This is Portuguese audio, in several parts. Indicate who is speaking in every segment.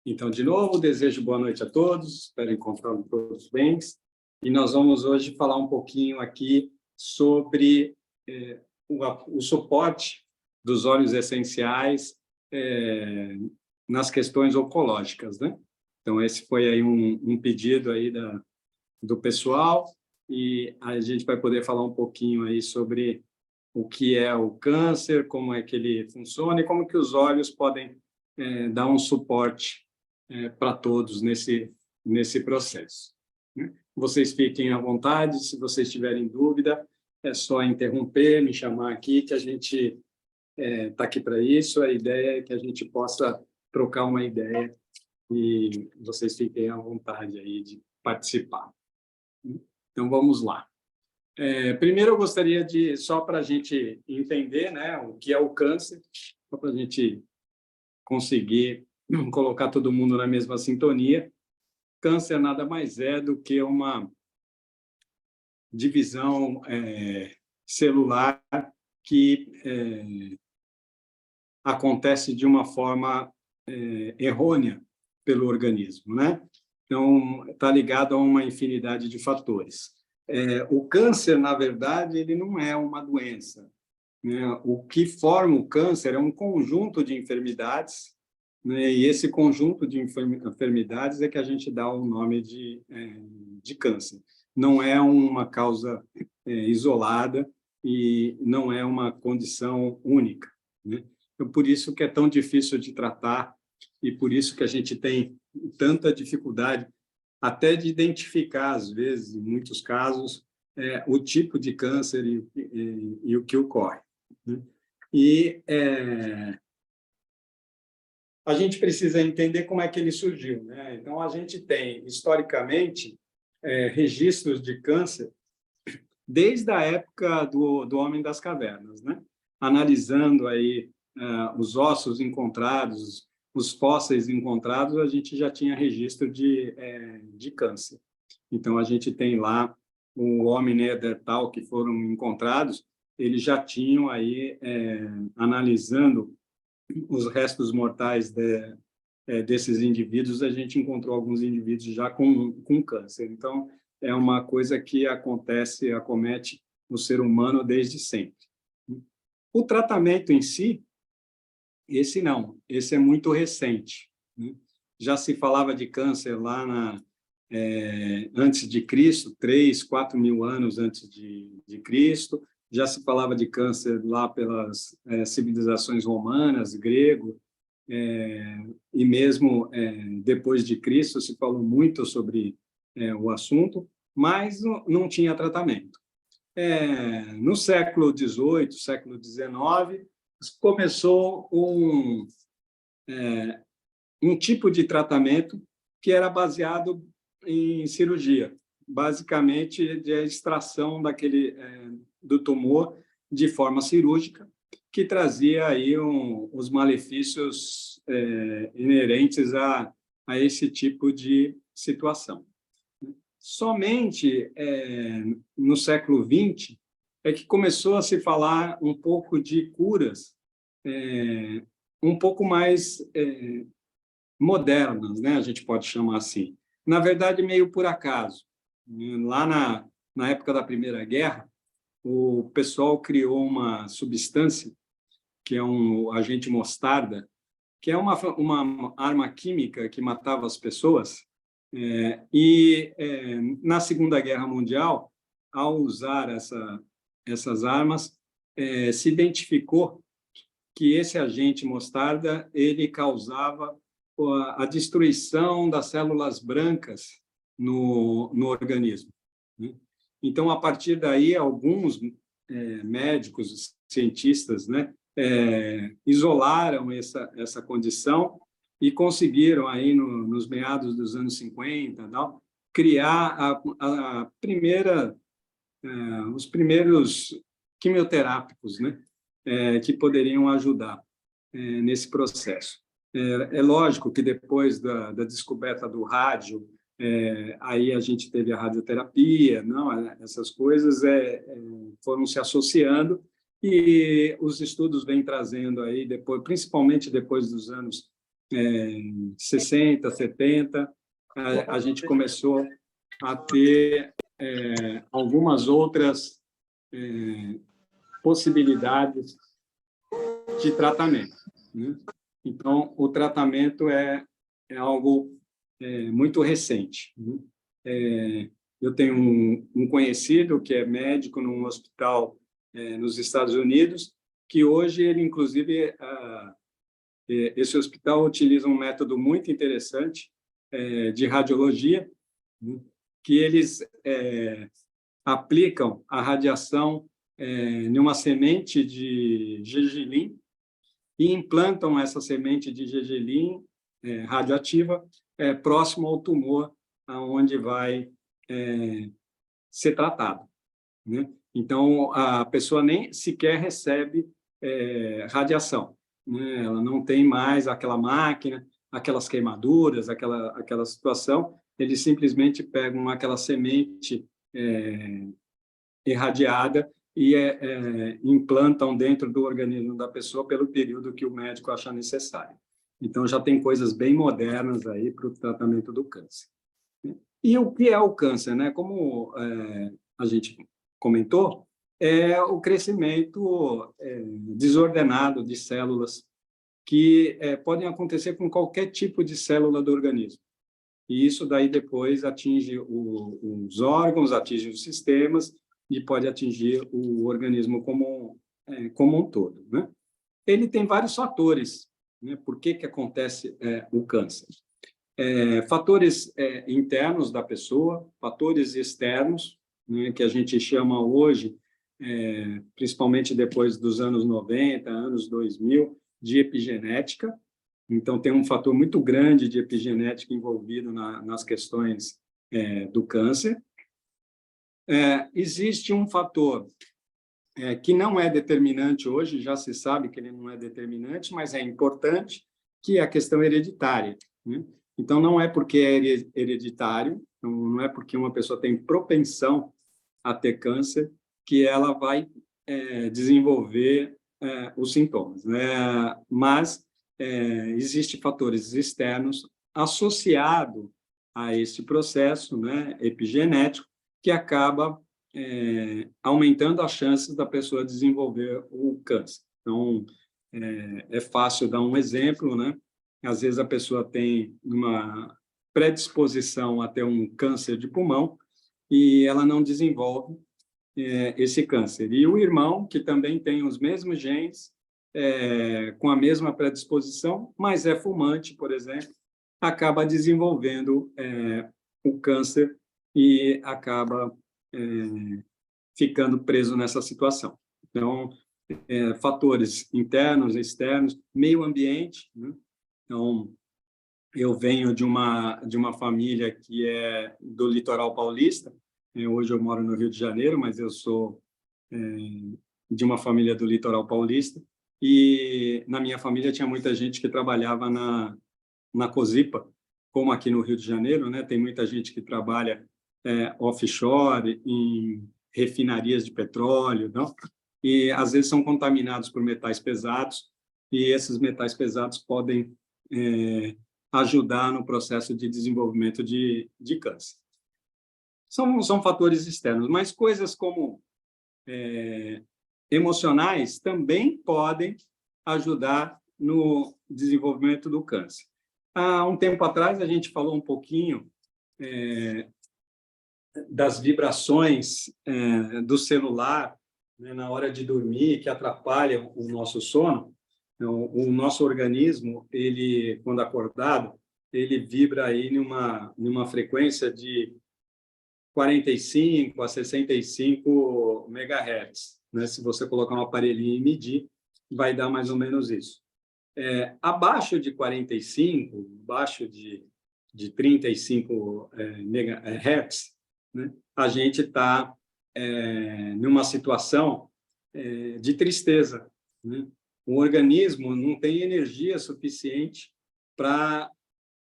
Speaker 1: Então, de novo, desejo boa noite a todos, espero encontrar todos bem. E nós vamos hoje falar um pouquinho aqui sobre o suporte dos óleos essenciais nas questões oncológicas, né? Então, esse foi aí um pedido aí do pessoal, e a gente vai poder falar um pouquinho aí sobre o que é o câncer, como é que ele funciona e como que os óleos podem dar um suporte para todos nesse processo. Vocês fiquem à vontade, se vocês tiverem dúvida, é só interromper, me chamar aqui, que a gente está aqui para isso. A ideia é que a gente possa trocar uma ideia e vocês fiquem à vontade aí de participar. Então, vamos lá. Primeiro, eu gostaria de, só para a gente entender, né, o que é o câncer, só para a gente conseguir colocar todo mundo na mesma sintonia. Câncer nada mais é do que uma divisão celular que acontece de uma forma errônea pelo organismo, né? Então, está ligado a uma infinidade de fatores. O câncer, na verdade, ele não é uma doença, né? O que forma o câncer é um conjunto de enfermidades, né? E esse conjunto de enfermidades é que a gente dá o nome de câncer. Não é uma causa isolada e não é uma condição única, né? Então, por isso que é tão difícil de tratar e por isso que a gente tem tanta dificuldade até de identificar, às vezes, em muitos casos, o tipo de câncer e o que ocorre, né? E a gente precisa entender como é que ele surgiu, né? Então, a gente tem, historicamente, registros de câncer desde a época do Homem das Cavernas, né? Analisando aí os ossos encontrados, os fósseis encontrados, a gente já tinha registro de câncer. Então, a gente tem lá o homem neandertal que foram encontrados, eles já tinham aí, analisando os restos mortais desses indivíduos, a gente encontrou alguns indivíduos já com câncer. Então, é uma coisa que acomete o ser humano desde sempre. O tratamento em si, esse não, esse é muito recente, né? Já se falava de câncer lá antes de Cristo, 3, 4 mil anos antes de Cristo, já se falava de câncer lá pelas civilizações romanas, grego, e mesmo depois de Cristo se falou muito sobre o assunto, mas não tinha tratamento. No século XVIII, século XIX, começou um tipo de tratamento que era baseado em cirurgia, basicamente de extração do tumor de forma cirúrgica, que trazia aí os malefícios inerentes a esse tipo de situação. Somente no século XX é que começou a se falar um pouco de curas um pouco mais modernas, né? A gente pode chamar assim. Na verdade, meio por acaso. Lá na época da Primeira Guerra, o pessoal criou uma substância, que é um agente mostarda, que é uma arma química que matava as pessoas. Na Segunda Guerra Mundial, ao usar essas armas, se identificou que esse agente mostarda ele causava a destruição das células brancas no organismo, né? Então, a partir daí, alguns médicos, cientistas, né, isolaram essa condição e conseguiram, aí nos meados dos anos 50, não, criar os primeiros quimioterápicos, né, que poderiam ajudar nesse processo. É lógico que depois da descoberta do rádio, aí a gente teve a radioterapia, não, essas coisas foram se associando e os estudos vêm trazendo aí depois, principalmente depois dos anos 60, 70, a gente começou a ter algumas outras possibilidades de tratamento, né? Então, o tratamento é algo muito recente, né? Eu tenho um conhecido que é médico num hospital nos Estados Unidos, que hoje ele, inclusive, esse hospital utiliza um método muito interessante de radiologia, né? Que eles aplicam a radiação em uma semente de gergelim e implantam essa semente de gergelim radioativa próximo ao tumor aonde vai ser tratado, né? Então, a pessoa nem sequer recebe radiação, né? Ela não tem mais aquela máquina, aquelas queimaduras, aquela situação. Eles simplesmente pegam aquela semente irradiada e implantam dentro do organismo da pessoa pelo período que o médico achar necessário. Então, já tem coisas bem modernas aí para o tratamento do câncer. E o que é o câncer, né? Como a gente comentou, é o crescimento desordenado de células que podem acontecer com qualquer tipo de célula do organismo. E isso daí depois atinge os órgãos, atinge os sistemas e pode atingir o organismo como um todo, né? Ele tem vários fatores, né? Por que acontece o câncer? Fatores internos da pessoa, fatores externos, né, que a gente chama hoje, principalmente depois dos anos 90, anos 2000, de epigenética. Então, tem um fator muito grande de epigenética envolvido nas questões do câncer. Existe um fator que não é determinante hoje, já se sabe que ele não é determinante, mas é importante, que é a questão hereditária, né? Então, não é porque é hereditário, não é porque uma pessoa tem propensão a ter câncer que ela vai desenvolver os sintomas, né? Mas existem fatores externos associados a esse processo, né, epigenético, que acaba aumentando as chances da pessoa desenvolver o câncer. Então, é fácil dar um exemplo, né? Às vezes a pessoa tem uma predisposição a ter um câncer de pulmão e ela não desenvolve esse câncer. E o irmão, que também tem os mesmos genes, com a mesma predisposição, mas é fumante, por exemplo, acaba desenvolvendo o câncer e acaba ficando preso nessa situação. Então, fatores internos, externos, meio ambiente, né? Então, eu venho de uma família que é do litoral paulista. Hoje eu moro no Rio de Janeiro, mas eu sou de uma família do litoral paulista. E na minha família tinha muita gente que trabalhava na COSIPA, como aqui no Rio de Janeiro, né? Tem muita gente que trabalha offshore, em refinarias de petróleo, não? E às vezes são contaminados por metais pesados, e esses metais pesados podem ajudar no processo de desenvolvimento de câncer. São fatores externos, mas coisas como emocionais também podem ajudar no desenvolvimento do câncer. Há um tempo atrás, a gente falou um pouquinho das vibrações do celular, né, na hora de dormir, que atrapalham o nosso sono. Então, o nosso organismo, ele, quando acordado, ele vibra aí numa frequência de 45 a 65 megahertz, né? Se você colocar um aparelhinho e medir, vai dar mais ou menos isso. Abaixo de 45, abaixo de 35 megahertz, né? A gente está numa situação de tristeza, né? O organismo não tem energia suficiente para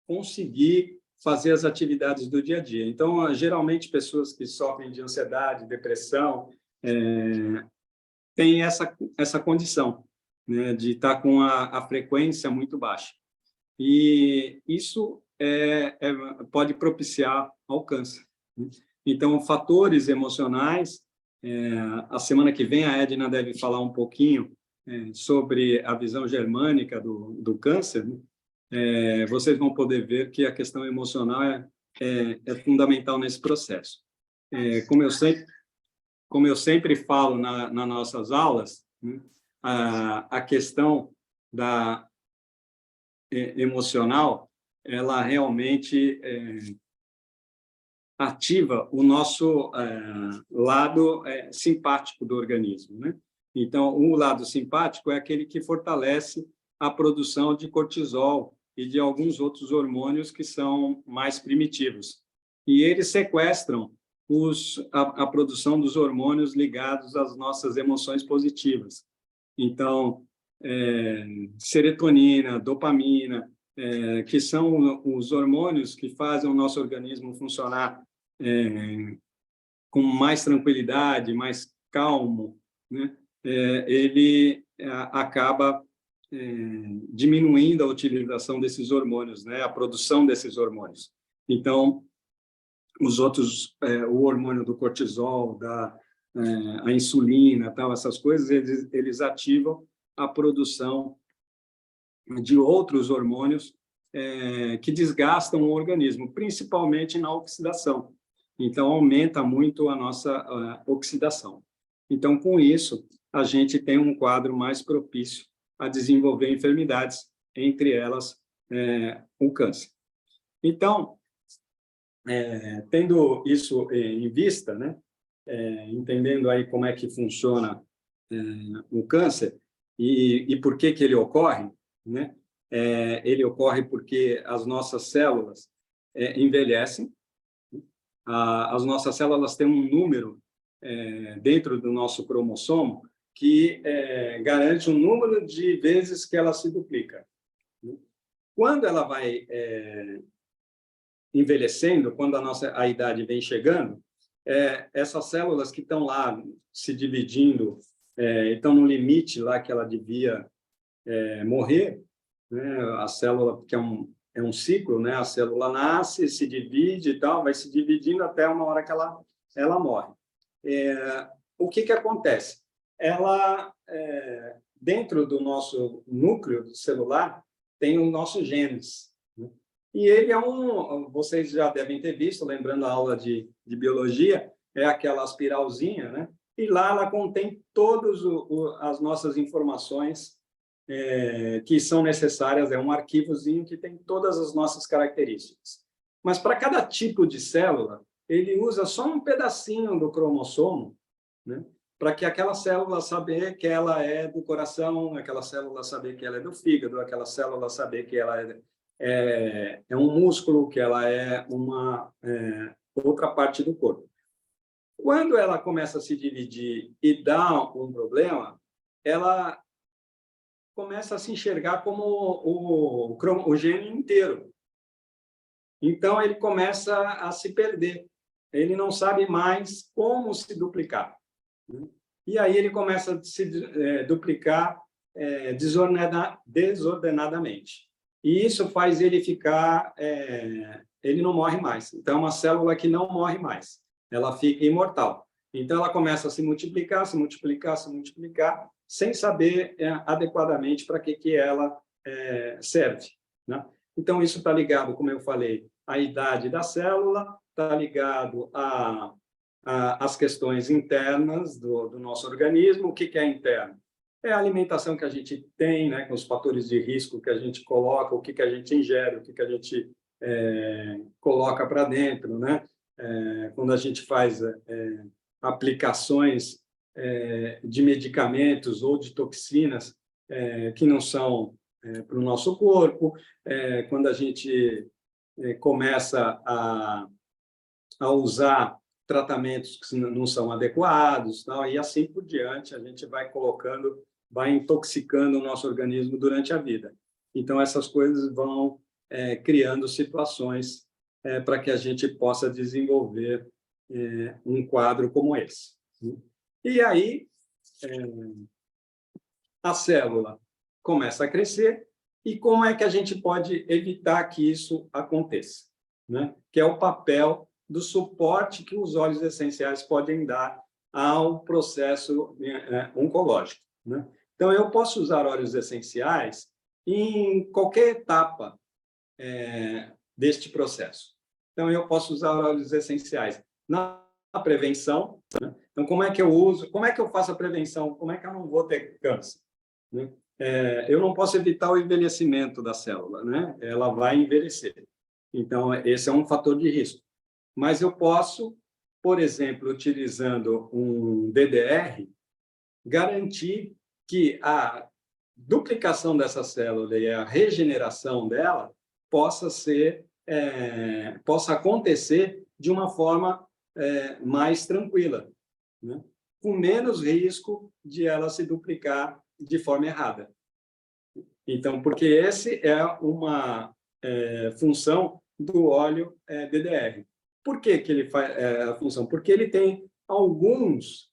Speaker 1: conseguir fazer as atividades do dia a dia. Então, geralmente, pessoas que sofrem de ansiedade, depressão, têm essa condição, né, de estar com a frequência muito baixa. e isso pode propiciar ao câncer. Então, fatores emocionais, a semana que vem a Edna deve falar um pouquinho sobre a visão germânica do câncer, né? Vocês vão poder ver que a questão emocional é fundamental nesse processo. Como eu sempre falo nas nossas aulas, né, a questão emocional, ela realmente ativa o nosso lado simpático do organismo, né? Então, o lado simpático é aquele que fortalece a produção de cortisol e de alguns outros hormônios que são mais primitivos. E eles sequestram a produção dos hormônios ligados às nossas emoções positivas. Então, serotonina, dopamina, que são os hormônios que fazem o nosso organismo funcionar com mais tranquilidade, mais calmo, né? Ele acaba diminuindo a utilização desses hormônios, né? A produção desses hormônios. Então, os outros, o hormônio do cortisol, a insulina, tal, essas coisas, eles ativam a produção de outros hormônios que desgastam o organismo, principalmente na oxidação. Então, aumenta muito a nossa oxidação. Então, com isso, a gente tem um quadro mais propício a desenvolver enfermidades, entre elas o câncer. Então, tendo isso em vista, né, entendendo aí como é que funciona o câncer e por que ele ocorre, né? Ele ocorre porque as nossas células envelhecem. As nossas células têm um número dentro do nosso cromossomo que garante um número de vezes que ela se duplica. Quando ela vai envelhecendo, quando a idade vem chegando, essas células que estão lá se dividindo, estão no limite lá que ela devia morrer, né? A célula, que é um ciclo, né? A célula nasce, se divide e tal, vai se dividindo até uma hora que ela morre. O que acontece? Ela, dentro do nosso núcleo celular, tem os nossos genes, né? E ele vocês já devem ter visto, lembrando a aula de biologia, é aquela espiralzinha, né? E lá ela contém todas as nossas informações que são necessárias, é um arquivozinho que tem todas as nossas características. Mas para cada tipo de célula, ele usa só um pedacinho do cromossomo, né, para que aquela célula saber que ela é do coração, aquela célula saber que ela é do fígado, aquela célula saber que ela é um músculo, que ela é uma outra parte do corpo. Quando ela começa a se dividir e dá um problema, ela começa a se enxergar como o gene inteiro. Então, ele começa a se perder. Ele não sabe mais como se duplicar. E aí ele começa a se duplicar desordenadamente. E isso faz ele ficar... ele não morre mais. Então, é uma célula que não morre mais. Ela fica imortal. Então, ela começa a se multiplicar, se multiplicar, se multiplicar, sem saber adequadamente para que ela serve, né? Então, isso está ligado, como eu falei, à idade da célula, está ligado às questões internas do nosso organismo. O que é interno? É a alimentação que a gente tem, né, com os fatores de risco que a gente coloca, o que a gente ingere, o que a gente coloca para dentro, né? Quando a gente faz aplicações de medicamentos ou de toxinas que não são para o nosso corpo, quando a gente começa a usar tratamentos que não são adequados, tal, e assim por diante, a gente vai colocando, vai intoxicando o nosso organismo durante a vida. Então, essas coisas vão criando situações para que a gente possa desenvolver um quadro como esse. E aí, a célula começa a crescer E como é que a gente pode evitar que isso aconteça, né? Que é o papel do suporte que os óleos essenciais podem dar ao processo oncológico, né? Então, eu posso usar óleos essenciais em qualquer etapa deste processo. Então, eu posso usar óleos essenciais na prevenção, né? Então, como é que eu uso? Como é que eu faço a prevenção? Como é que eu não vou ter câncer, né? Eu não posso evitar o envelhecimento da célula, né? Ela vai envelhecer. Então, esse é um fator de risco. Mas eu posso, por exemplo, utilizando um DDR, garantir que a duplicação dessa célula e a regeneração dela possa acontecer de uma forma mais tranquila, né? Com menos risco de ela se duplicar de forma errada. Então, porque esse é uma função do óleo DDR. Por que que ele faz a função? Porque ele tem alguns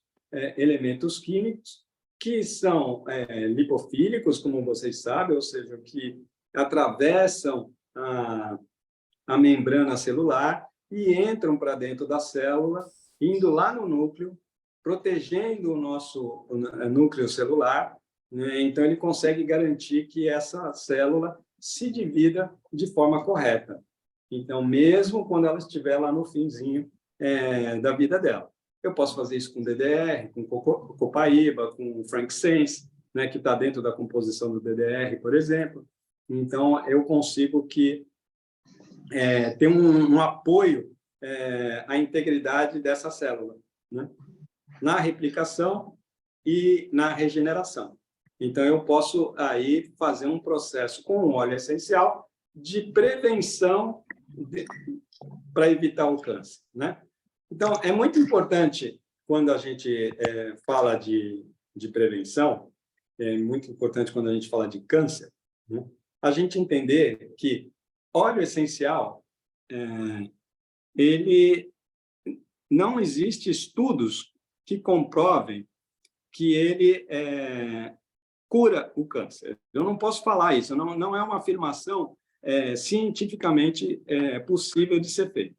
Speaker 1: elementos químicos que são lipofílicos, como vocês sabem, ou seja, que atravessam a membrana celular e entram para dentro da célula, indo lá no núcleo, protegendo o nosso núcleo celular, né? Então, ele consegue garantir que essa célula se divida de forma correta. Então, mesmo quando ela estiver lá no finzinho da vida dela. Eu posso fazer isso com DDR, com copaíba, com frankincense, né, que está dentro da composição do DDR, por exemplo. Então, eu consigo ter um apoio à integridade dessa célula, né? Na replicação e na regeneração. Então, eu posso aí fazer um processo com óleo essencial de prevenção para evitar o câncer, né? Então, é muito importante, quando a gente fala de prevenção, é muito importante quando a gente fala de câncer, né? A gente entender que óleo essencial, ele não existe estudos que comprovem que ele cura o câncer. Eu não posso falar isso, não é uma afirmação cientificamente possível de ser feita.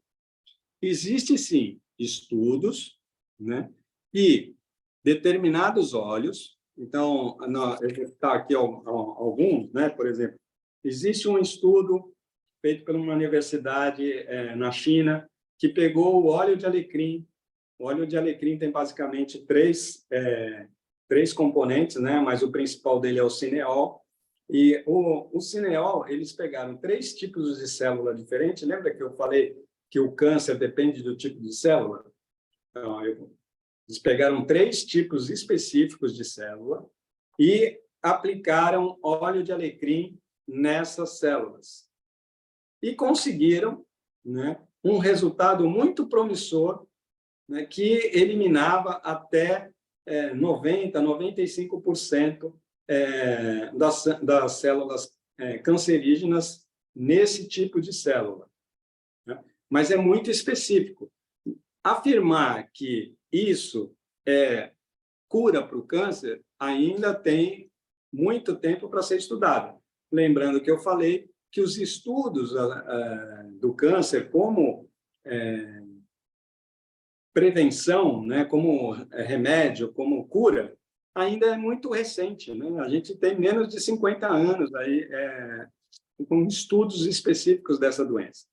Speaker 1: Existe, sim, estudos, né? E determinados óleos, então, eu vou citar aqui alguns, né? Por exemplo, existe um estudo feito por uma universidade na China que pegou o óleo de alecrim. O óleo de alecrim tem basicamente três componentes, né? Mas o principal dele é o cineol. E o cineol, eles pegaram 3 tipos de célula diferentes. Lembra que eu falei que o câncer depende do tipo de célula? Então, eles pegaram 3 tipos específicos de célula e aplicaram óleo de alecrim nessas células. E conseguiram, né, um resultado muito promissor, né, que eliminava até 90%, 95% das células cancerígenas nesse tipo de célula, né? Mas é muito específico. Afirmar que isso cura para o câncer ainda tem muito tempo para ser estudado. Lembrando que eu falei que os estudos do câncer como prevenção, né, como remédio, como cura, ainda é muito recente, né? A gente tem menos de 50 anos aí com estudos específicos dessa doença.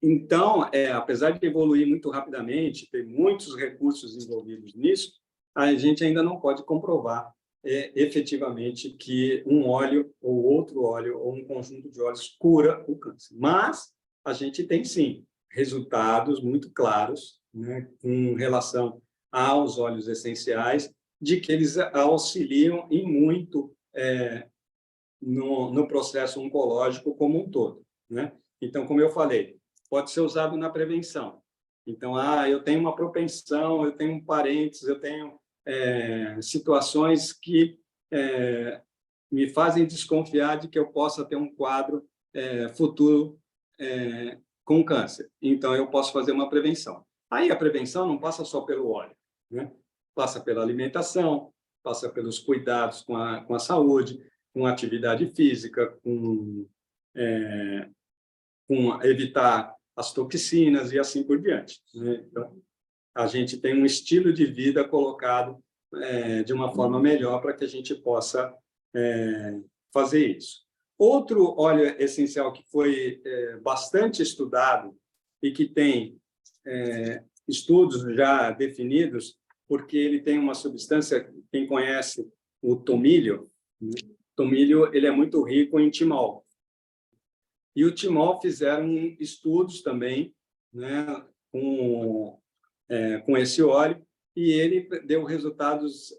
Speaker 1: Então, apesar de evoluir muito rapidamente, ter muitos recursos envolvidos nisso, a gente ainda não pode comprovar efetivamente que um óleo ou outro óleo ou um conjunto de óleos cura o câncer. Mas a gente tem, sim, resultados muito claros, né, com relação aos óleos essenciais, de que eles auxiliam e muito no processo oncológico como um todo, né? Então, como eu falei, pode ser usado na prevenção. Então, eu tenho uma propensão, eu tenho parentes, eu tenho situações que me fazem desconfiar de que eu possa ter um quadro futuro com câncer. Então, eu posso fazer uma prevenção. Aí, a prevenção não passa só pelo óleo, né? Passa pela alimentação, passa pelos cuidados com a saúde, com atividade física, com evitar as toxinas e assim por diante, né? Então, a gente tem um estilo de vida colocado de uma forma melhor para que a gente possa fazer isso. Outro óleo essencial que foi bastante estudado e que tem estudos já definidos, porque ele tem uma substância, quem conhece o tomilho, né? Tomilho ele é muito rico em timol. E o timol fizeram estudos também, né, com esse óleo, e ele deu resultados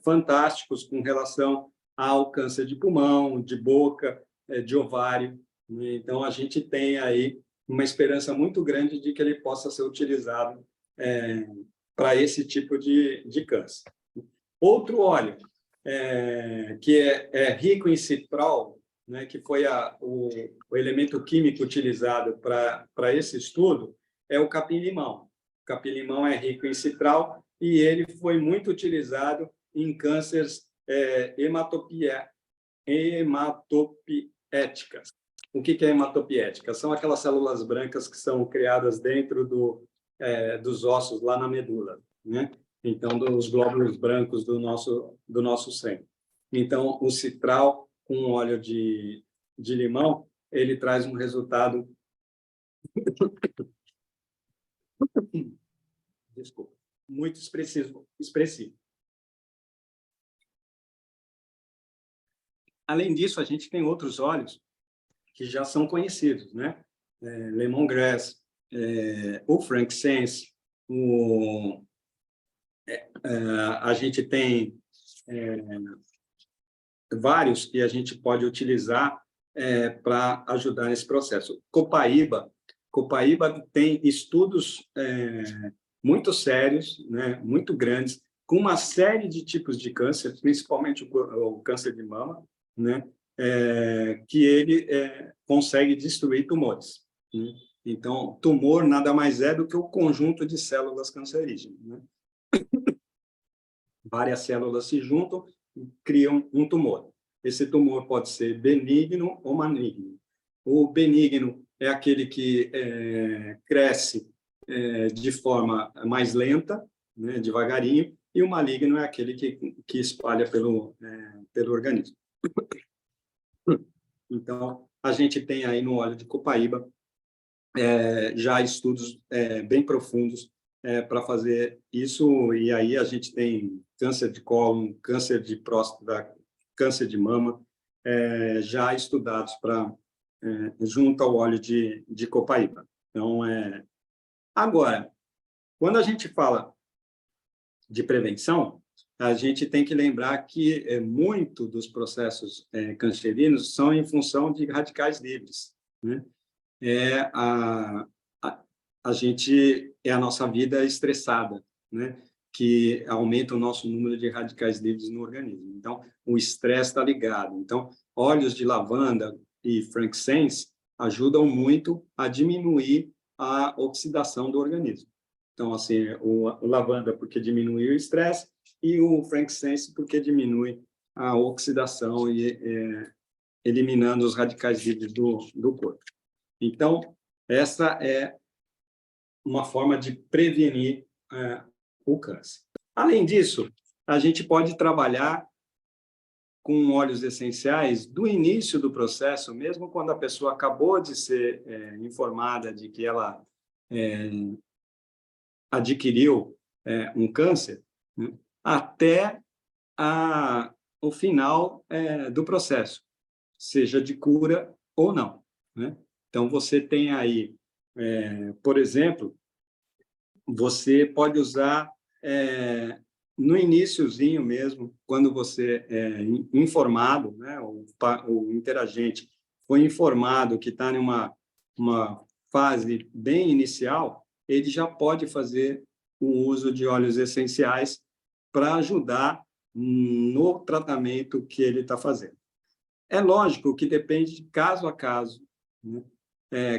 Speaker 1: fantásticos com relação ao câncer de pulmão, de boca, de ovário, né? Então, a gente tem aí uma esperança muito grande de que ele possa ser utilizado para esse tipo de câncer. Outro óleo que é rico em citrol, né, que foi o elemento químico utilizado para esse estudo, é o capim-limão. O capim-limão é rico em citral e ele foi muito utilizado em cânceres hematopoéticas. O que é hematopoética? São aquelas células brancas que são criadas dentro dos ossos, lá na medula, né? Então, dos glóbulos brancos do nosso sangue. Então, o citral com óleo de limão, ele traz um resultado desculpa, muito expressivo. Além disso, a gente tem outros óleos que já são conhecidos, né? Lemongrass, o frankincense, a gente tem vários que a gente pode utilizar para ajudar nesse processo. Copaíba tem estudos muito sérios, né, muito grandes, com uma série de tipos de câncer, principalmente o câncer de mama, né, que ele consegue destruir tumores, né? Então, tumor nada mais é do que o conjunto de células cancerígenas, né? Várias células se juntam e criam um tumor. Esse tumor pode ser benigno ou maligno. O benigno é aquele que cresce de forma mais lenta, né, devagarinho, e o maligno é aquele que espalha pelo organismo. Então, a gente tem aí no óleo de copaíba já estudos bem profundos para fazer isso, e aí a gente tem câncer de cólon, câncer de próstata, câncer de mama, já estudados junto ao óleo de copaíba. Então, agora, quando a gente fala de prevenção, a gente tem que lembrar que muito dos processos cancerinos são em função de radicais livres, né? A nossa vida estressada, né? Que aumenta o nosso número de radicais livres no organismo. Então, o estresse está ligado. Então, óleos de lavanda e frankincense ajudam muito a diminuir a oxidação do organismo. Então, assim, o lavanda porque diminui o estresse e o frankincense porque diminui a oxidação e eliminando os radicais livres do corpo. Então, essa é uma forma de prevenir o câncer. Além disso, a gente pode trabalhar com óleos essenciais do início do processo, mesmo quando a pessoa acabou de ser informada de que ela adquiriu um câncer, né, até o final do processo, seja de cura ou não, né? Então, você tem aí, por exemplo, você pode usar no iniciozinho mesmo, quando você é informado, né, o interagente foi informado que está em uma fase bem inicial, ele já pode fazer o uso de óleos essenciais para ajudar no tratamento que ele está fazendo. É lógico que depende de caso a caso, né?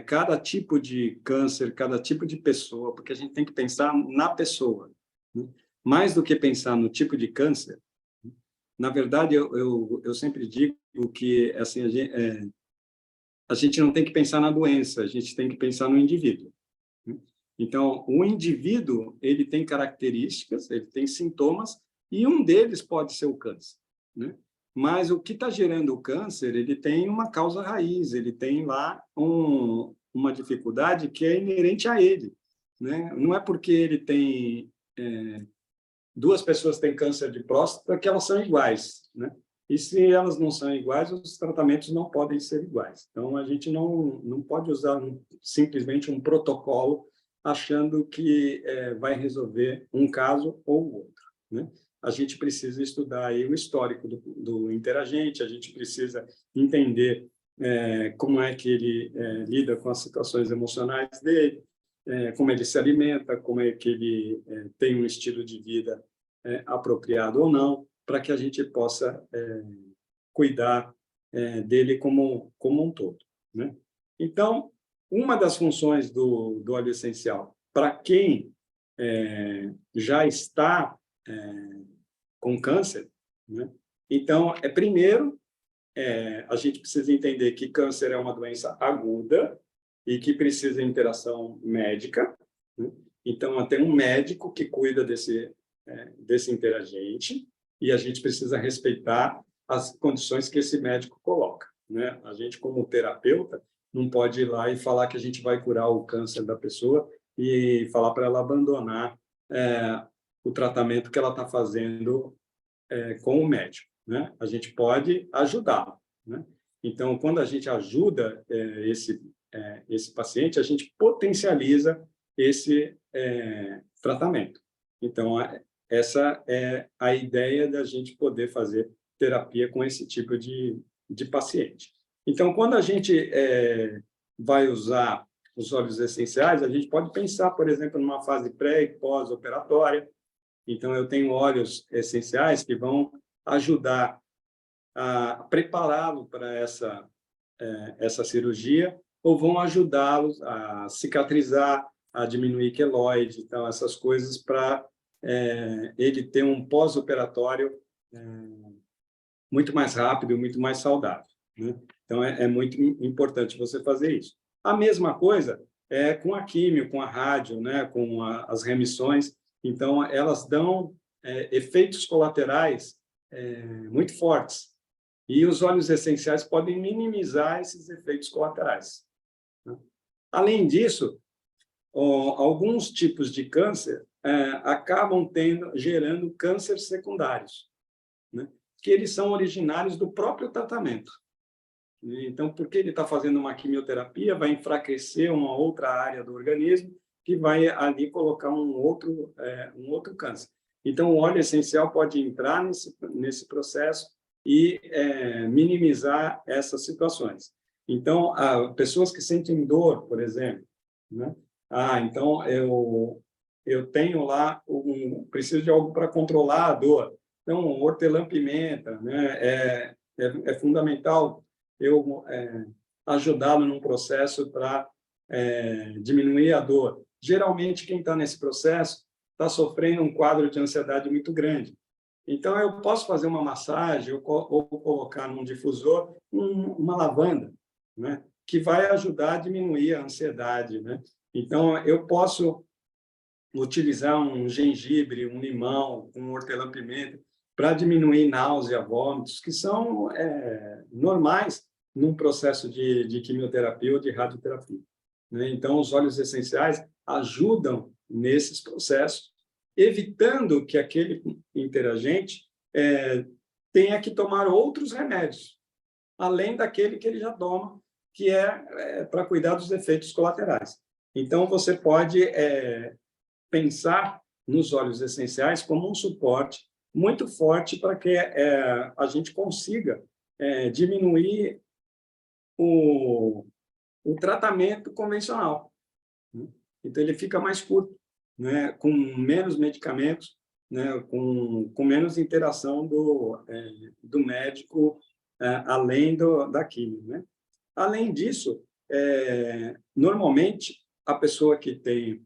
Speaker 1: Cada tipo de câncer, cada tipo de pessoa, porque a gente tem que pensar na pessoa, né? Mais do que pensar no tipo de câncer, na verdade, eu sempre digo que assim, a gente não tem que pensar na doença, a gente tem que pensar no indivíduo, né? Então, o indivíduo, ele tem características, ele tem sintomas, e um deles pode ser o câncer, né? Mas o que está gerando o câncer, ele tem uma causa raiz, ele tem lá uma dificuldade que é inerente a ele, né? Não é porque ele tem... duas pessoas têm câncer de próstata que elas são iguais, né? E se elas não são iguais, os tratamentos não podem ser iguais. Então, a gente não pode usar simplesmente um protocolo achando que vai resolver um caso ou o outro, né? A gente precisa estudar aí o histórico do interagente, a gente precisa entender como é que ele lida com as situações emocionais dele, como ele se alimenta, como é que ele tem um estilo de vida apropriado ou não, para que a gente possa cuidar dele como um todo, né? Então, uma das funções do óleo essencial, para quem já está com câncer, né? Então, primeiro, a gente precisa entender que câncer é uma doença aguda e que precisa de interação médica, né? Então, tem um médico que cuida desse interagente e a gente precisa respeitar as condições que esse médico coloca, né? A gente, como terapeuta, não pode ir lá e falar que a gente vai curar o câncer da pessoa e falar para ela abandonar o tratamento que ela está fazendo com o médico, né? A gente pode ajudá-lo, né? Então, quando a gente ajuda esse paciente, a gente potencializa esse tratamento. Então, essa é a ideia da gente poder fazer terapia com esse tipo de paciente. Então, quando a gente vai usar os óleos essenciais, a gente pode pensar, por exemplo, numa fase pré e pós-operatória. Então, eu tenho óleos essenciais que vão ajudar a prepará-lo para essa cirurgia ou vão ajudá-los a cicatrizar, a diminuir queloide, então, essas coisas para ele ter um pós-operatório muito mais rápido, muito mais saudável, né? Então, é muito importante você fazer isso. A mesma coisa com a químio, com a rádio, né? Com as remissões. Então, elas dão efeitos colaterais muito fortes. E os óleos essenciais podem minimizar esses efeitos colaterais, né? Além disso, alguns tipos de câncer acabam gerando cânceres secundários, né? Que eles são originários do próprio tratamento. Então, porque ele está fazendo uma quimioterapia, vai enfraquecer uma outra área do organismo que vai ali colocar um outro câncer. Então, o óleo essencial pode entrar nesse processo e minimizar essas situações. Então, pessoas que sentem dor, por exemplo, né? Então eu tenho lá preciso de algo para controlar a dor. Então, hortelã-pimenta, né? É fundamental eu ajudá-lo num processo para diminuir a dor. Geralmente, quem está nesse processo está sofrendo um quadro de ansiedade muito grande. Então, eu posso fazer uma massagem ou colocar num difusor uma lavanda, né? Que vai ajudar a diminuir a ansiedade, né? Então, eu posso utilizar um gengibre, um limão, um hortelã-pimenta para diminuir náusea, vômitos, que são normais num processo de quimioterapia ou de radioterapia, né? Então, os óleos essenciais ajudam nesses processos, evitando que aquele interagente tenha que tomar outros remédios, além daquele que ele já toma, que para cuidar dos efeitos colaterais. Então, você pode pensar nos óleos essenciais como um suporte muito forte para que a gente consiga diminuir o tratamento convencional, né? Então, ele fica mais curto, né? Com menos medicamentos, né? Com menos interação do médico, além da química, né? Além disso, normalmente, a pessoa que tem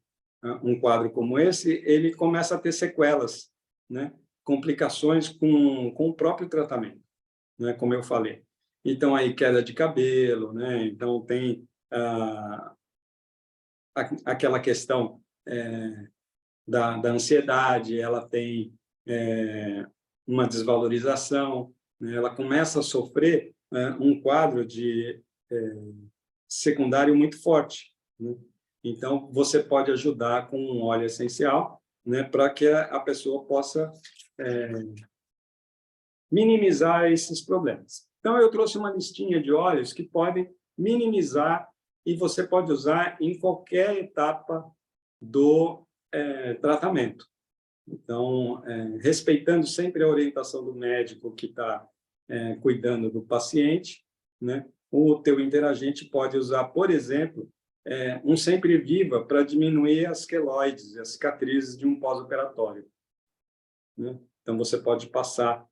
Speaker 1: um quadro como esse, ele começa a ter sequelas, né? complicações com o próprio tratamento, né? Como eu falei. Então, aí, queda de cabelo, né? Então, tem aquela questão da ansiedade, ela tem uma desvalorização, né? Ela começa a sofrer um quadro de secundário muito forte, né? Então, você pode ajudar com um óleo essencial, né, para que a pessoa possa minimizar esses problemas. Então, eu trouxe uma listinha de óleos que podem minimizar e você pode usar em qualquer etapa do tratamento. Então, respeitando sempre a orientação do médico que está cuidando do paciente, né? O teu interagente pode usar, por exemplo, um Sempre Viva para diminuir as queloides e as cicatrizes de um pós-operatório, né? Então, você pode passar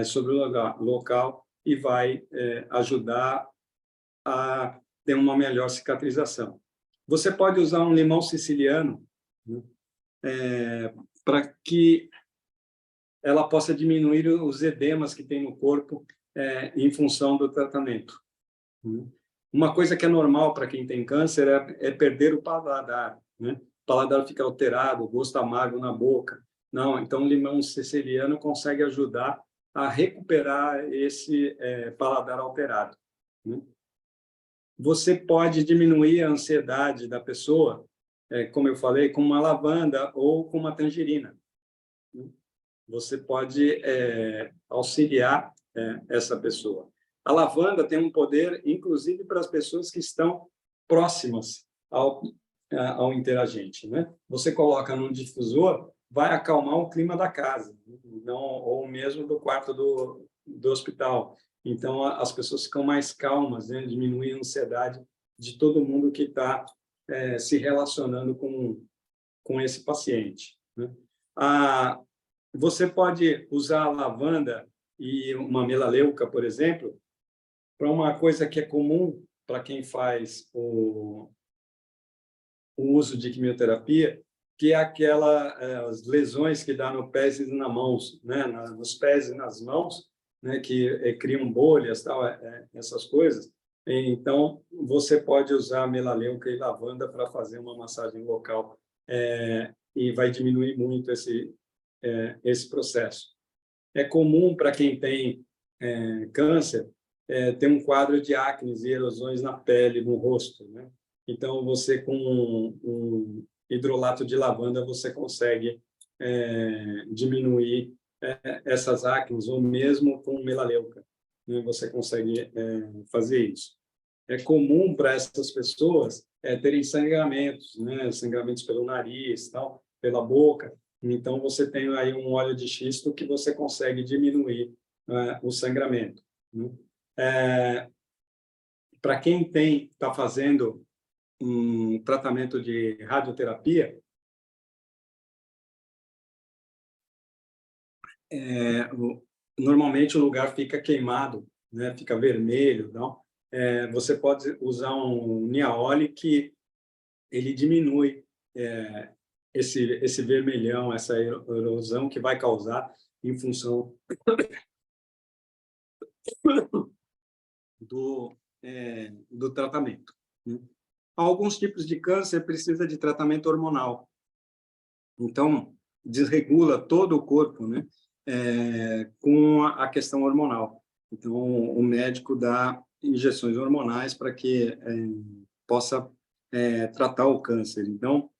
Speaker 1: sobre o local e vai ajudar a ter uma melhor cicatrização. Você pode usar um limão siciliano, né, para que ela possa diminuir os edemas que tem no corpo em função do tratamento. Uma coisa que é normal para quem tem câncer é perder o paladar, né? O paladar fica alterado, o gosto amargo na boca. Não, então o limão siciliano consegue ajudar a recuperar esse paladar alterado, né? Você pode diminuir a ansiedade da pessoa, como eu falei, com uma lavanda ou com uma tangerina, né? Você pode auxiliar essa pessoa. A lavanda tem um poder, inclusive, para as pessoas que estão próximas ao interagente, né? Você coloca num difusor, vai acalmar o clima da casa, não, ou mesmo do quarto do hospital. Então, as pessoas ficam mais calmas, né? Diminui a ansiedade de todo mundo que está se relacionando com esse paciente, né? Você pode usar a lavanda e uma melaleuca, por exemplo, para uma coisa que é comum para quem faz o uso de quimioterapia, que é aquelas lesões que dá no pés e na mãos, né? Nos pés e nas mãos, né? Que criam bolhas, tal, essas coisas. Então, você pode usar melaleuca e lavanda para fazer uma massagem local e vai diminuir muito esse processo. É comum para quem tem câncer ter um quadro de acne e erosões na pele, no rosto, né? Então, você com um hidrolato de lavanda, você consegue diminuir essas acnes, ou mesmo com melaleuca, né? Você consegue fazer isso. É comum para essas pessoas terem sangramentos, né? Sangramentos pelo nariz, tal, pela boca. Então, você tem aí um óleo de xisto que você consegue diminuir o sangramento, né? Para quem está fazendo um tratamento de radioterapia, normalmente o lugar fica queimado, né? Fica vermelho, não? Você pode usar um Niaoli que ele diminui esse vermelhão, essa erosão que vai causar em função do tratamento, né? Alguns tipos de câncer precisa de tratamento hormonal. Então, desregula todo o corpo, né? Com a questão hormonal. Então, o médico dá injeções hormonais para que possa tratar o câncer. Então,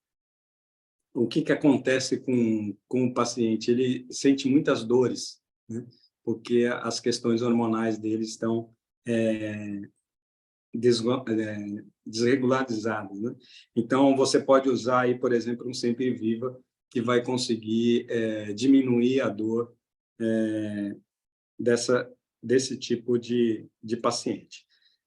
Speaker 1: o que acontece com o paciente? Ele sente muitas dores, né? Porque as questões hormonais dele estão desregularizadas, né? Então, você pode usar aí, por exemplo, um Sempre Viva, que vai conseguir diminuir a dor desse tipo de paciente.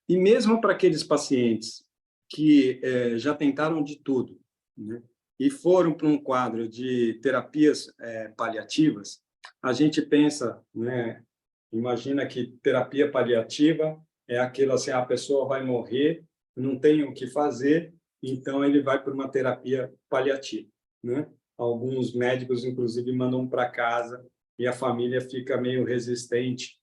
Speaker 1: E mesmo para aqueles pacientes que já tentaram de tudo, né, e foram para um quadro de terapias paliativas, a gente pensa, né, imagina que terapia paliativa é aquilo assim, a pessoa vai morrer, não tem o que fazer, então ele vai para uma terapia paliativa, né? Alguns médicos, inclusive, mandam para casa e a família fica meio resistente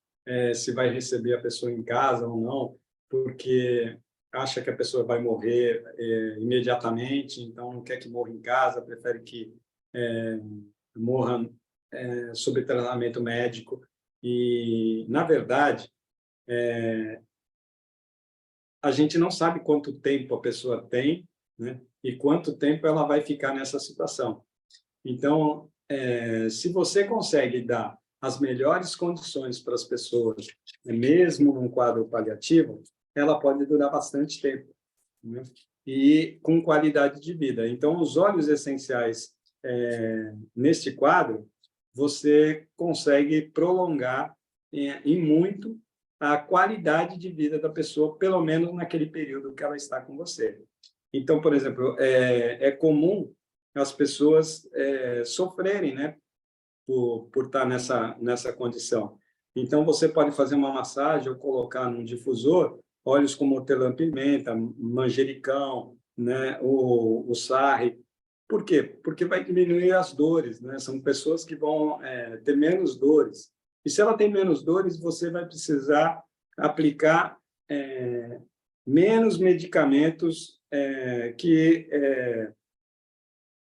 Speaker 1: se vai receber a pessoa em casa ou não, porque acha que a pessoa vai morrer imediatamente, então não quer que morra em casa, prefere que morra sob tratamento médico. E, na verdade, a gente não sabe quanto tempo a pessoa tem, né? E quanto tempo ela vai ficar nessa situação. Então, se você consegue dar as melhores condições para as pessoas, mesmo num quadro paliativo, ela pode durar bastante tempo, né? E com qualidade de vida. Então, os óleos essenciais, neste quadro, você consegue prolongar em muito a qualidade de vida da pessoa, pelo menos naquele período que ela está com você. Então, por exemplo, é comum as pessoas sofrerem, né, por estar nessa condição. Então, você pode fazer uma massagem ou colocar num difusor óleos como hortelã-pimenta, manjericão, né, o sarre. Por quê? Porque vai diminuir as dores, né? São pessoas que vão ter menos dores. E se ela tem menos dores, você vai precisar aplicar menos medicamentos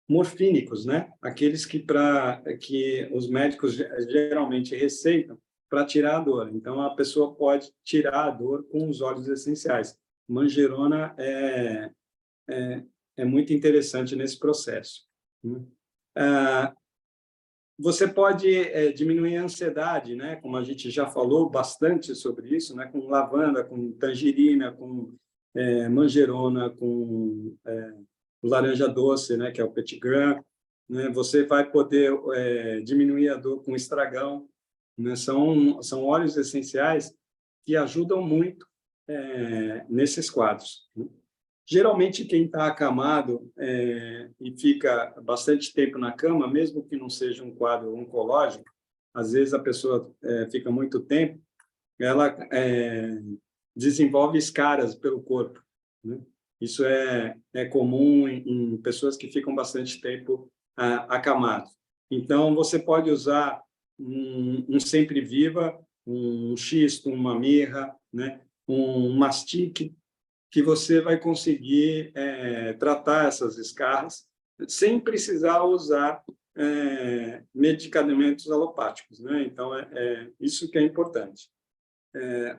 Speaker 1: morfínicos, né? Aqueles que os médicos geralmente receitam para tirar a dor. Então, a pessoa pode tirar a dor com os óleos essenciais. Manjerona é muito interessante nesse processo. Você pode diminuir a ansiedade, né? Como a gente já falou bastante sobre isso, né? Com lavanda, com tangerina, com manjerona, com laranja doce, né? Que é o petit grain, né? Você vai poder diminuir a dor com estragão, né? São óleos essenciais que ajudam muito nesses quadros, né? Geralmente, quem está acamado e fica bastante tempo na cama, mesmo que não seja um quadro oncológico, às vezes a pessoa fica muito tempo, ela desenvolve escaras pelo corpo, né? Isso é comum em pessoas que ficam bastante tempo acamados. Então, você pode usar um sempre viva, um xisto, uma mirra, né? Um mastique, que você vai conseguir tratar essas escarras sem precisar usar medicamentos alopáticos, né? Então, isso que é importante.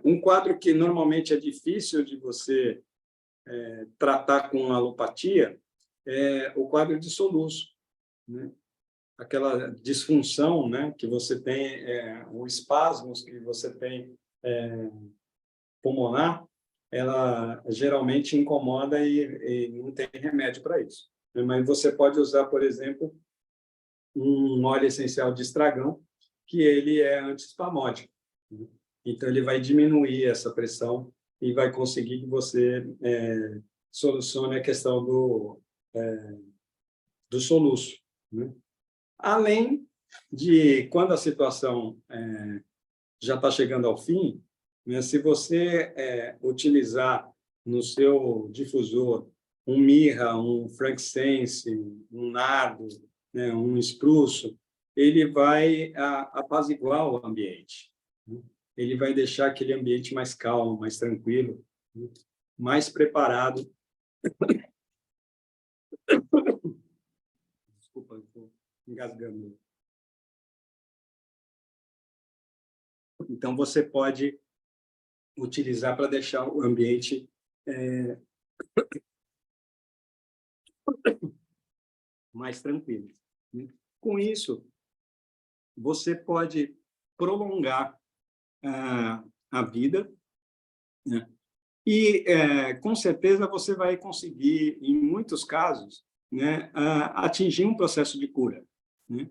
Speaker 1: Um quadro que normalmente é difícil de você tratar com alopatia é o quadro de soluço, né? Aquela disfunção, né, que você tem, os espasmos que você tem pulmonar, ela geralmente incomoda e não tem remédio para isso. Mas você pode usar, por exemplo, um óleo essencial de estragão, que ele é antiespasmódico. Então, ele vai diminuir essa pressão e vai conseguir que você solucione a questão do soluço, né? Além de, quando a situação já está chegando ao fim, né, se você utilizar no seu difusor um mirra, um frankincense, um nardo, né, um espruço, ele vai apaziguar o ambiente, né? Ele vai deixar aquele ambiente mais calmo, mais tranquilo, né, mais preparado. Desculpa, estou engasgando. Então, você pode utilizar para deixar o ambiente mais tranquilo, né? Com isso, você pode prolongar a vida, né? E, com certeza, você vai conseguir, em muitos casos, né, atingir um processo de cura, né?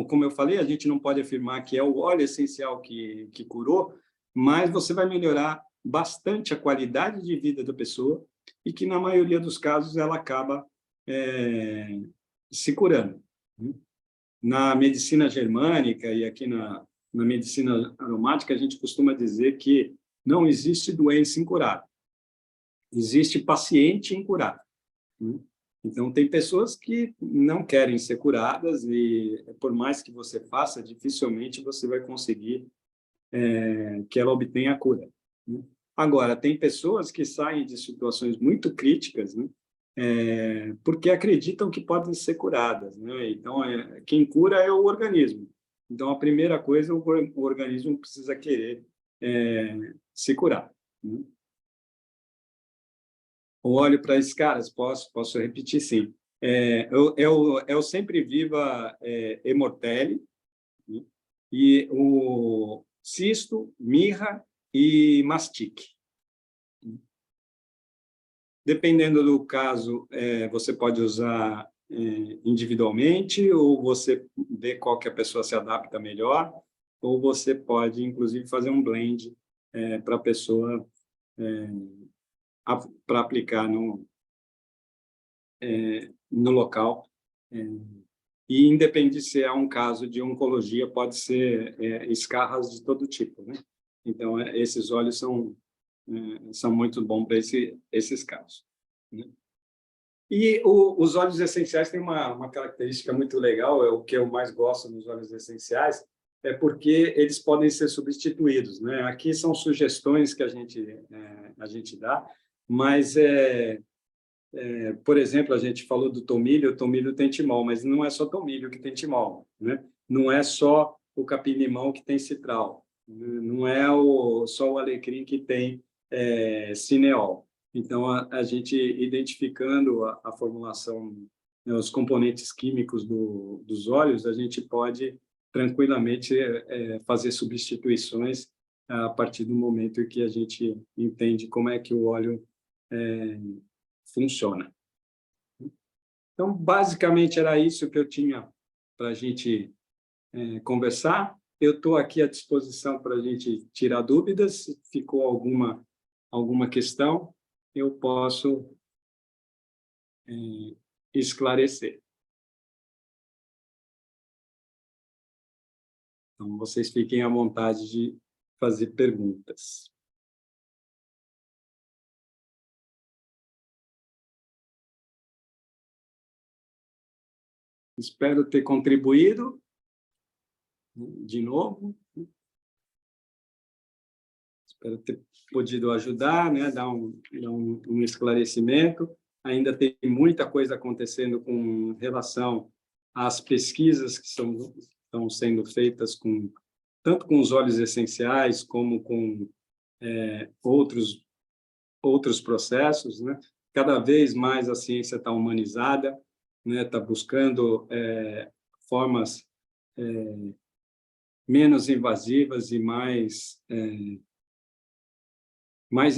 Speaker 1: Como eu falei, a gente não pode afirmar que é o óleo essencial que curou, mas você vai melhorar bastante a qualidade de vida da pessoa e que, na maioria dos casos, ela acaba se curando, né? Na medicina germânica e aqui na medicina aromática, a gente costuma dizer que não existe doença incurável, existe paciente incurável, né? Então, tem pessoas que não querem ser curadas e, por mais que você faça, dificilmente você vai conseguir que ela obtenha a cura, né? Agora, tem pessoas que saem de situações muito críticas, né? Porque acreditam que podem ser curadas, né? Então, quem cura é o organismo. Então, a primeira coisa, o organismo precisa querer se curar, né? Eu olho para esses caras, posso repetir, sim. É o Sempre Viva Immortelle, né? E o cisto, mirra e mastique. Dependendo do caso, você pode usar individualmente, ou você vê qual que a pessoa se adapta melhor, ou você pode, inclusive, fazer um blend para a pessoa, para aplicar no local. E, independente se é um caso de oncologia, pode ser escarras de todo tipo, né? Então, esses óleos são muito bons para esses casos, né? E os óleos essenciais têm uma característica muito legal, é o que eu mais gosto nos óleos essenciais, é porque eles podem ser substituídos, né? Aqui são sugestões que a gente dá, mas, por exemplo, a gente falou do tomilho, o tomilho tem timol, mas não é só tomilho que tem timol, né? Não é só o capim-limão que tem citral, não é só o alecrim que tem cineol. Então, a gente identificando a formulação, né, os componentes químicos dos óleos, a gente pode tranquilamente fazer substituições a partir do momento em que a gente entende como é que o óleo funciona. Então, basicamente, era isso que eu tinha para a gente conversar. Eu estou aqui à disposição para a gente tirar dúvidas. Se ficou alguma questão, eu posso esclarecer. Então, vocês fiquem à vontade de fazer perguntas. Espero ter contribuído, né, de novo. Espero ter podido ajudar, né, dar um esclarecimento. Ainda tem muita coisa acontecendo com relação às pesquisas que estão sendo feitas tanto com os óleos essenciais como com outros processos, né? Cada vez mais a ciência está humanizada, né? Está buscando formas menos invasivas e mais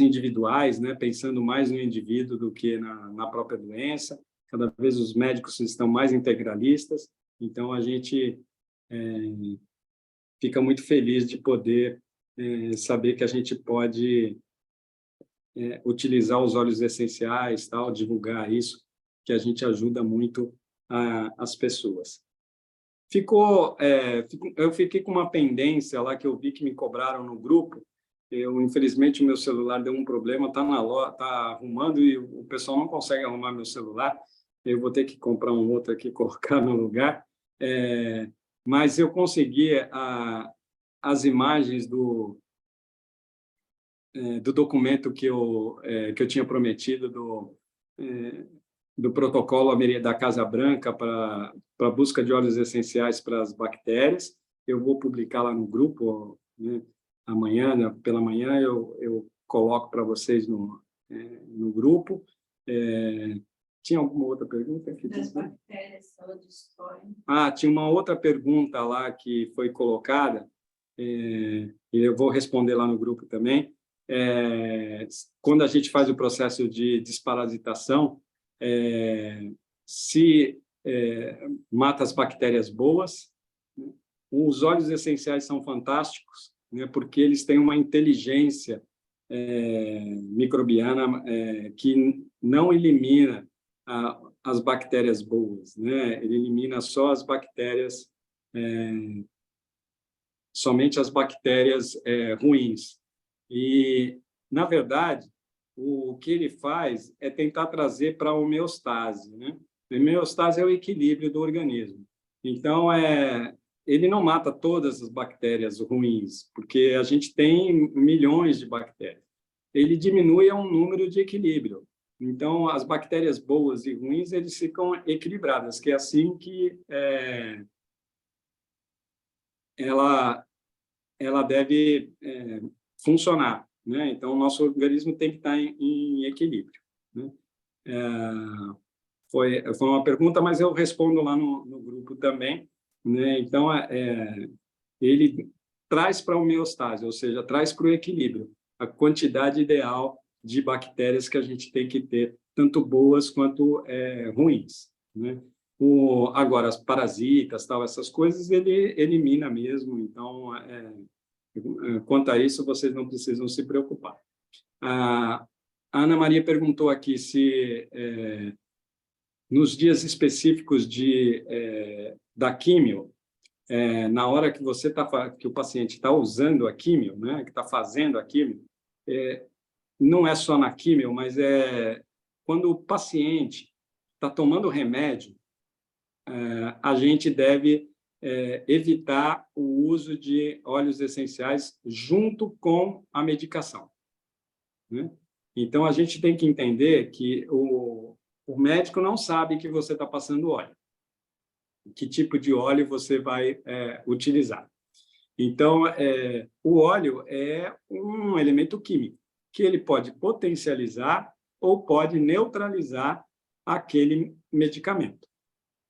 Speaker 1: individuais, né? Pensando mais no indivíduo do que na própria doença. Cada vez os médicos estão mais integralistas, então a gente fica muito feliz de poder saber que a gente pode utilizar os óleos essenciais, tal, divulgar isso, que a gente ajuda muito as pessoas. Eu fiquei com uma pendência lá que eu vi que me cobraram no grupo. Infelizmente, o meu celular deu um problema, está na loja, está arrumando e o pessoal não consegue arrumar meu celular. Eu vou ter que comprar um outro aqui, colocar no lugar. Mas eu consegui as imagens do documento que eu tinha prometido do protocolo da Casa Branca para a busca de óleos essenciais para as bactérias. Eu vou publicar lá no grupo, né? Amanhã, né? Pela manhã, eu coloco para vocês no grupo. Tinha alguma outra pergunta?
Speaker 2: Das bactérias, ela destrói.
Speaker 1: Tinha uma outra pergunta lá que foi colocada, e eu vou responder lá no grupo também. Quando a gente faz o processo de desparasitação, se mata as bactérias boas, né? Os óleos essenciais são fantásticos, né? Porque eles têm uma inteligência microbiana que não elimina as bactérias boas, né? Ele elimina só as bactérias, somente as bactérias ruins. E, na verdade, o que ele faz é tentar trazer para a homeostase, né? A homeostase é o equilíbrio do organismo. Então, ele não mata todas as bactérias ruins, porque a gente tem milhões de bactérias. Ele diminui a um número de equilíbrio. Então, as bactérias boas e ruins, eles ficam equilibradas, que é assim que ela deve funcionar, né? Então, o nosso organismo tem que estar em equilíbrio, né? Foi uma pergunta, mas eu respondo lá no grupo também, né? Então, ele traz para a homeostase, ou seja, traz para o equilíbrio a quantidade ideal de bactérias que a gente tem que ter, tanto boas quanto ruins, né? Agora, as parasitas, tal, essas coisas, ele elimina mesmo, então, quanto a isso, vocês não precisam se preocupar. A Ana Maria perguntou aqui se, nos dias específicos da químio, na hora que que o paciente está usando a químio, né, que está fazendo a químio, não é só na químio, mas quando o paciente está tomando remédio, a gente deve evitar o uso de óleos essenciais junto com a medicação, né? Então, a gente tem que entender que o médico não sabe que você está passando óleo, que tipo de óleo você vai utilizar. Então, o óleo é um elemento químico que ele pode potencializar ou pode neutralizar aquele medicamento.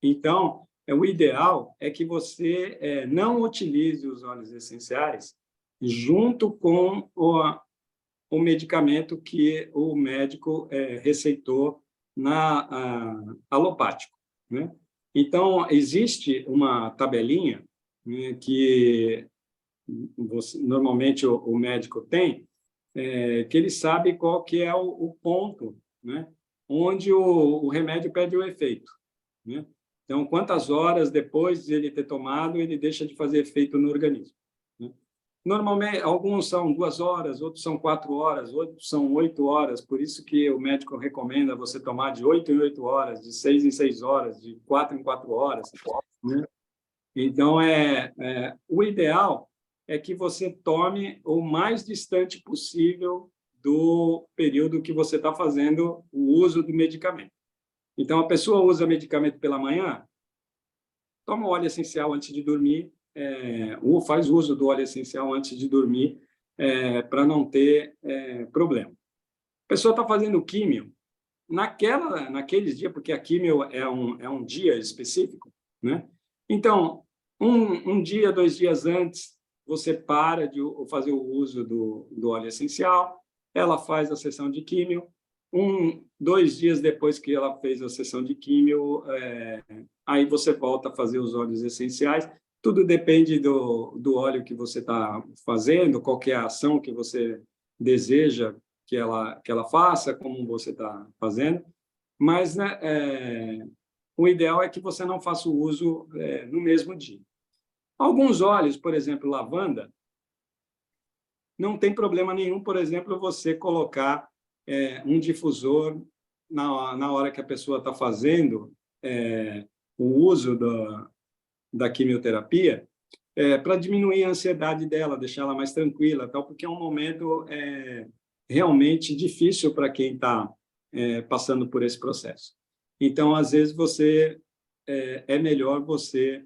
Speaker 1: Então, o ideal é que você não utilize os óleos essenciais junto com o medicamento que o médico receitou alopático, né? Então, existe uma tabelinha, né, que normalmente o médico tem, que ele sabe qual que é o ponto, né, onde o remédio perde o efeito, né? Então, quantas horas depois de ele ter tomado, ele deixa de fazer efeito no organismo, né? Normalmente, alguns são 2 horas, outros são 4 horas, outros são 8 horas, por isso que o médico recomenda você tomar de 8 em 8 horas, de 6 em 6 horas, de 4 em 4 horas, né? Então, o ideal é que você tome o mais distante possível do período que você está fazendo o uso do medicamento. Então, a pessoa usa medicamento pela manhã, toma óleo essencial antes de dormir, ou faz uso do óleo essencial antes de dormir, para não ter problema. A pessoa está fazendo químio, naqueles dias, porque a químio é um dia específico, né? Então, um dia, 2 dias antes, você para de fazer o uso do óleo essencial, ela faz a sessão de químio, 2 dias depois que ela fez a sessão de químio, aí você volta a fazer os óleos essenciais. Tudo depende do óleo que você está fazendo, qual que é a ação que você deseja que ela faça, como você está fazendo. Mas, né, o ideal é que você não faça o uso no mesmo dia. Alguns óleos, por exemplo, lavanda, não tem problema nenhum, por exemplo, você colocar um difusor na hora que a pessoa está fazendo o uso da quimioterapia, para diminuir a ansiedade dela, deixar ela mais tranquila, tal, porque é um momento realmente difícil para quem está passando por esse processo. Então, às vezes, é melhor você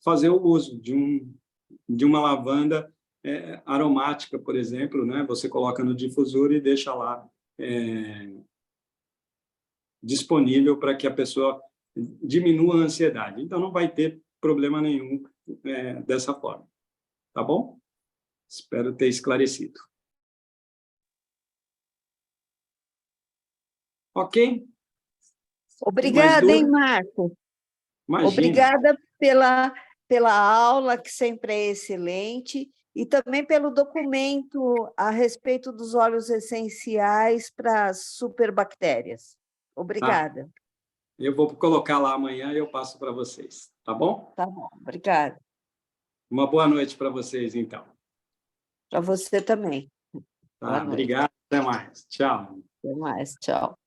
Speaker 1: fazer o uso de uma lavanda aromática, por exemplo, né? Você coloca no difusor e deixa lá disponível para que a pessoa diminua a ansiedade. Então, não vai ter problema nenhum dessa forma. Tá bom? Espero ter esclarecido. Ok?
Speaker 3: Obrigada, hein, Marco?
Speaker 1: Imagina.
Speaker 3: Obrigada pela aula, que sempre é excelente, e também pelo documento a respeito dos óleos essenciais para as superbactérias. Obrigada.
Speaker 1: Eu vou colocar lá amanhã e eu passo para vocês. Tá bom?
Speaker 3: Tá bom, obrigada.
Speaker 1: Uma boa noite para vocês, então.
Speaker 3: Para você também.
Speaker 1: Tá,
Speaker 3: Boa noite.
Speaker 1: obrigado, até mais. Tchau.
Speaker 3: Até mais. Tchau.